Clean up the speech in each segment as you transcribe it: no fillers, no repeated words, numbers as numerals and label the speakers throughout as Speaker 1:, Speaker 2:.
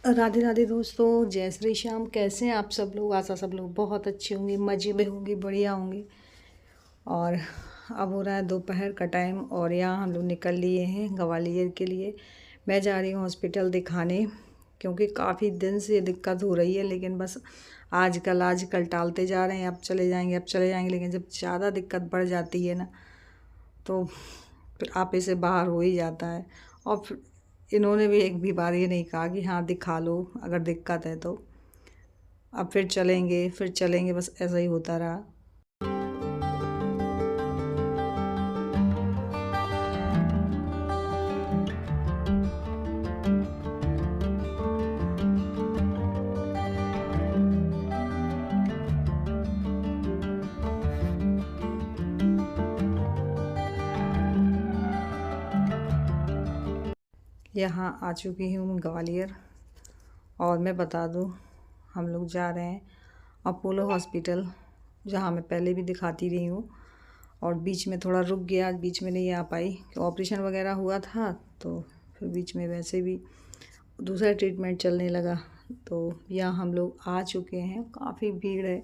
Speaker 1: राधे राधे दोस्तों, जय श्री श्याम। कैसे हैं आप सब लोग? आशा सब लोग बहुत अच्छे होंगे, मज़े में होंगे, बढ़िया होंगे। और अब हो रहा है दोपहर का टाइम और यहाँ हम लोग निकल लिए हैं ग्वालियर के लिए। मैं जा रही हूँ हॉस्पिटल दिखाने, क्योंकि काफ़ी दिन से दिक्कत हो रही है। लेकिन बस आजकल टालते जा रहे हैं, अब चले जाएंगे। लेकिन जब ज़्यादा दिक्कत बढ़ जाती है ना, तो फिर आपे से बाहर हो ही जाता है। और फिर इन्होंने भी एक भी बार ये नहीं कहा कि हाँ दिखा लो अगर दिक्कत है तो। अब फिर चलेंगे, बस ऐसा ही होता रहा। यहाँ आ चुकी हूँ ग्वालियर, और मैं बता दूँ हम लोग जा रहे हैं अपोलो हॉस्पिटल, जहाँ मैं पहले भी दिखाती रही हूँ। और बीच में थोड़ा रुक गया, बीच में नहीं आ पाई कि ऑपरेशन वगैरह हुआ था, तो फिर बीच में वैसे भी दूसरा ट्रीटमेंट चलने लगा। तो यहाँ हम लोग आ चुके हैं, काफ़ी भीड़ है।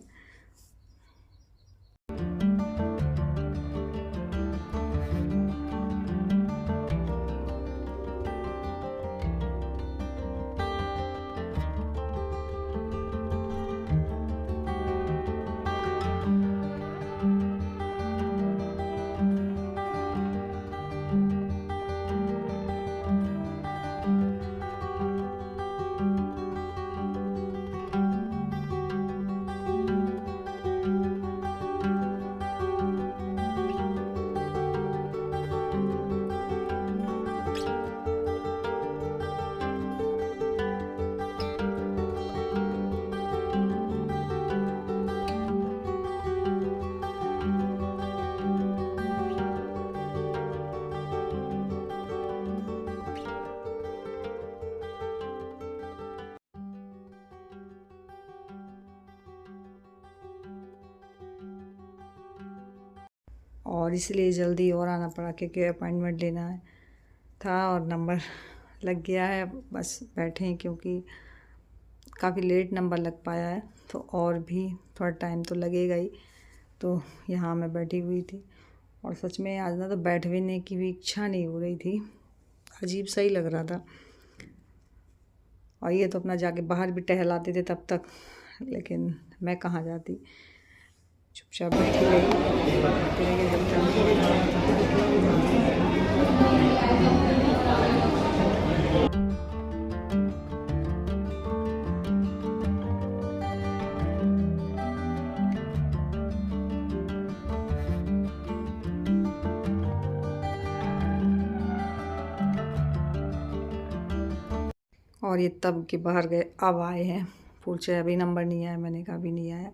Speaker 1: और इसलिए जल्दी और आना पड़ा, क्योंकि अपॉइंटमेंट लेना है था और नंबर लग गया है। बस बैठे हैं, क्योंकि काफ़ी लेट नंबर लग पाया है, तो और भी थोड़ा टाइम तो लगेगा ही। तो यहाँ मैं बैठी हुई थी, और सच में आज ना तो बैठने की भी इच्छा नहीं हो रही थी, अजीब सा ही लग रहा था। और ये तो अपना जाके बाहर भी टहलाते थे तब तक, लेकिन मैं कहाँ जाती, चुपचाप बैठी रही। और ये तब के बाहर गए, अब आए हैं। पूछे अभी नंबर नहीं आया, मैंने कहा अभी नहीं आया।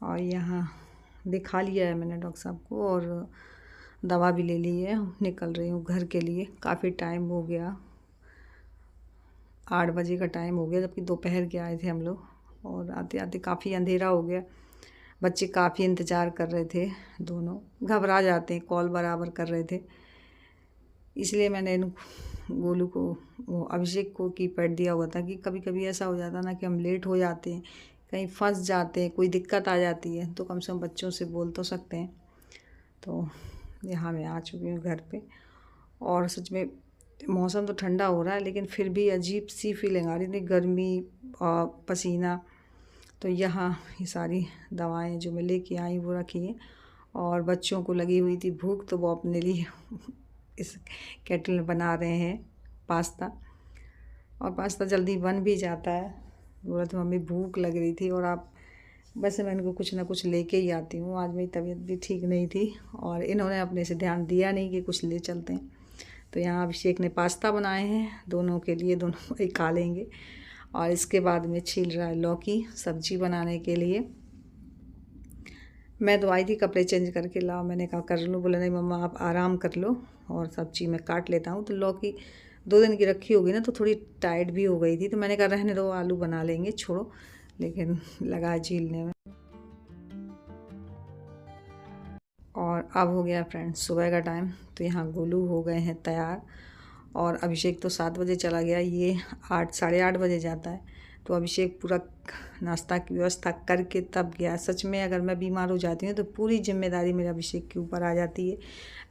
Speaker 1: और यहाँ दिखा लिया है मैंने डॉक्टर साहब को, और दवा भी ले ली है। निकल रही हूँ घर के लिए। काफ़ी टाइम हो गया, 8 बजे का टाइम हो गया, जबकि दोपहर के आए थे हम लोग। और आते आते काफ़ी अंधेरा हो गया। बच्चे काफ़ी इंतज़ार कर रहे थे, दोनों घबरा जाते हैं, कॉल बराबर कर रहे थे। इसलिए मैंने गोलू को, वो अभिषेक को कीपैड दिया हुआ था, कि कभी कभी ऐसा हो जाता ना कि हम लेट हो जाते हैं, कहीं फंस जाते हैं, कोई दिक्कत आ जाती है, तो कम से कम बच्चों से बोल तो सकते हैं। तो यहाँ मैं आ चुकी हूँ घर पे। और सच में मौसम तो ठंडा हो रहा है, लेकिन फिर भी अजीब सी फीलिंग आ रही थी, गर्मी और पसीना। तो यहाँ ये सारी दवाएं जो मैं लेके आई वो रखी हैं। और बच्चों को लगी हुई थी भूख, तो वो अपने लिए इस केटल में बना रहे हैं पास्ता। और पास्ता जल्दी बन भी जाता है। बोला तो मम्मी भूख लग रही थी, और आप वैसे मैं इनको कुछ ना कुछ लेके ही आती हूँ। आज मेरी तबीयत भी ठीक नहीं थी, और इन्होंने अपने से ध्यान दिया नहीं कि कुछ ले चलते हैं। तो यहाँ अभिषेक ने पास्ता बनाए हैं दोनों के लिए, दोनों ही खा लेंगे। और इसके बाद में छील रहा है लौकी सब्जी बनाने के लिए। मैं तो आई थी कपड़े चेंज करके, लाओ मैंने कहा कर लूँ, बोला नहीं मम्मा आप आराम कर लो और सब्जी मैं काट लेता हूँ। तो लौकी 2 दिन की रखी होगी ना, तो थोड़ी टाइट भी हो गई थी, तो मैंने कहा रहने दो, आलू बना लेंगे, छोड़ो, लेकिन लगा झीलने में। और अब हो गया फ्रेंड्स सुबह का टाइम, तो यहाँ गोलू हो गए हैं तैयार। और अभिषेक तो 7 बजे चला गया, ये 8 साढ़े 8 बजे जाता है। तो अभिषेक पूरा नाश्ता की व्यवस्था करके तब गया। सच में अगर मैं बीमार हो जाती हूँ तो पूरी जिम्मेदारी मेरे अभिषेक के ऊपर आ जाती है।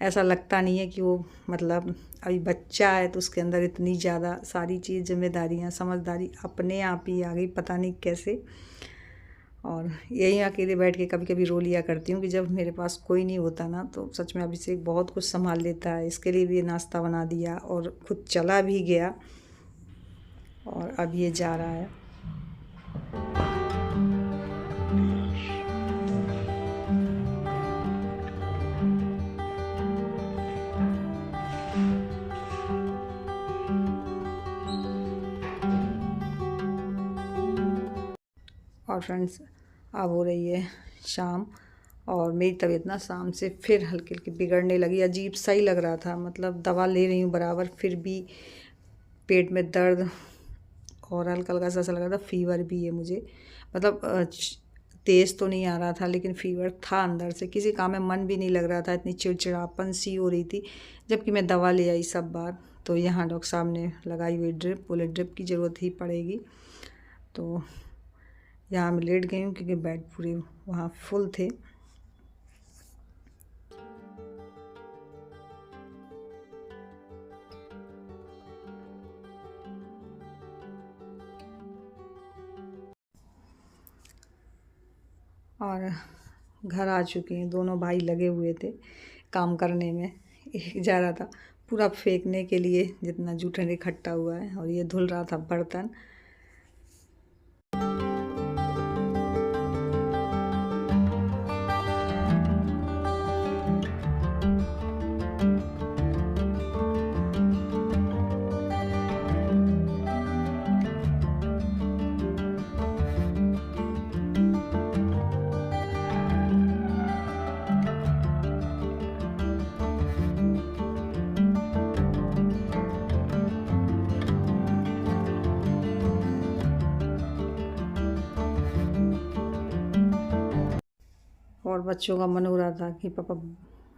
Speaker 1: ऐसा लगता नहीं है कि वो मतलब अभी बच्चा है तो उसके अंदर इतनी ज़्यादा सारी चीज़ जिम्मेदारियाँ समझदारी अपने आप ही आ गई, पता नहीं कैसे। और यहीं अकेले बैठ के कभी कभी रो लिया करती हूँ कि जब मेरे पास कोई नहीं होता ना, तो सच में अभिषेक बहुत कुछ संभाल लेता है। इसके लिए भी नाश्ता बना दिया और खुद चला भी गया, और अब ये जा रहा है। और फ्रेंड्स अब हो रही है शाम, और मेरी तबीयत ना शाम से फिर हल्की हल्की बिगड़ने लगी। अजीब सा ही लग रहा था, मतलब दवा ले रही हूँ बराबर, फिर भी पेट में दर्द और हल्का हल्का सा लग रहा था। फीवर भी है मुझे, मतलब तेज़ तो नहीं आ रहा था लेकिन फीवर था अंदर से। किसी काम में मन भी नहीं लग रहा था, इतनी चिड़चिड़ापन सी हो रही थी, जबकि मैं दवा ले आई सब बार। तो यहाँ डॉक्टर साहब ने लगाई हुई ड्रिप, बोले ड्रिप की ज़रूरत ही पड़ेगी। तो यहाँ मैं लेट गई हूँ क्योंकि बेड पूरे वहाँ फुल थे। और घर आ चुके हैं, दोनों भाई लगे हुए थे काम करने में। एक जा रहा था पूरा फेंकने के लिए जितना जूठा इकट्ठा हुआ है, और ये धुल रहा था बर्तन। और बच्चों का मन हो रहा था कि पापा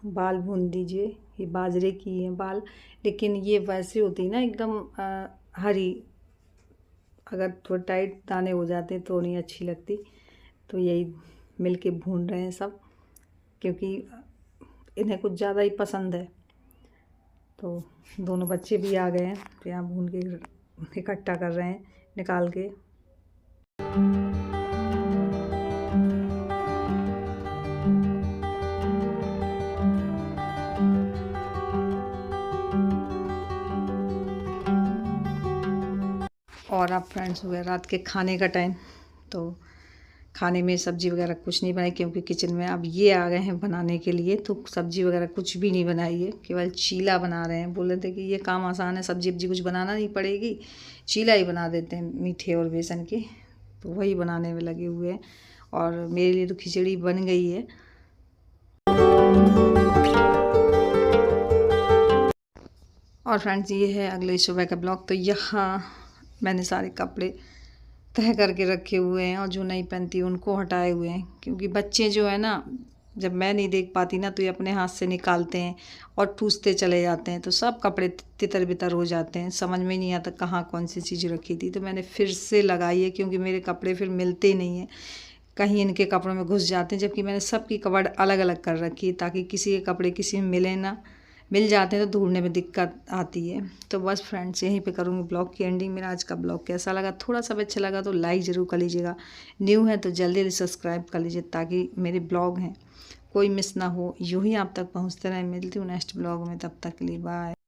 Speaker 1: बाल भून दीजिए, ये बाजरे की हैं बाल, लेकिन ये वैसे होती है ना एकदम हरी, अगर थोड़ा टाइट दाने हो जाते हैं तो नहीं अच्छी लगती। तो यही मिल के भून रहे हैं सब, क्योंकि इन्हें कुछ ज़्यादा ही पसंद है। तो दोनों बच्चे भी आ गए हैं, तो यहाँ भून के इकट्ठा कर रहे हैं निकाल के। और अब फ्रेंड्स हो गया रात के खाने का टाइम। तो खाने में सब्ज़ी वगैरह कुछ नहीं बनाई, क्योंकि किचन में अब ये आ गए हैं बनाने के लिए। तो सब्ज़ी वगैरह कुछ भी नहीं बनाई है, केवल चीला बना रहे हैं। बोल रहे थे कि ये काम आसान है, सब्जी वब्जी कुछ बनाना नहीं पड़ेगी, चीला ही बना देते हैं मीठे और बेसन के। तो वही बनाने में लगे हुए हैं, और मेरे लिए तो खिचड़ी बन गई है। और फ्रेंड्स ये है अगले सुबह का ब्लॉग। तो यहाँ मैंने सारे कपड़े तह करके रखे हुए हैं, और जो नहीं पहनती उनको हटाए हुए हैं, क्योंकि बच्चे जो है ना, जब मैं नहीं देख पाती ना, तो ये अपने हाथ से निकालते हैं और ठूसते चले जाते हैं। तो सब कपड़े तितर बितर हो जाते हैं, समझ में नहीं आता कहाँ कौन सी चीज़ रखी थी। तो मैंने फिर से लगाई है, क्योंकि मेरे कपड़े फिर मिलते नहीं हैं, कहीं इनके कपड़ों में घुस जाते हैं। जबकि मैंने सबकी कवर्ड अलग अलग कर रखी है, ताकि किसी के कपड़े किसी में मिले ना, मिल जाते हैं तो ढूंढने में दिक्कत आती है। तो बस फ्रेंड्स यहीं पे करूँगी ब्लॉग की एंडिंग। मेरा आज का ब्लॉग कैसा लगा, थोड़ा सा अच्छा लगा तो लाइक ज़रूर कर लीजिएगा। न्यू है तो जल्दी जल्दी सब्सक्राइब कर लीजिए, ताकि मेरे ब्लॉग हैं कोई मिस ना हो, यूँ ही आप तक पहुँचते रहे। मिलती हूँ नेक्स्ट ब्लॉग में, तब तक के लिए बाय।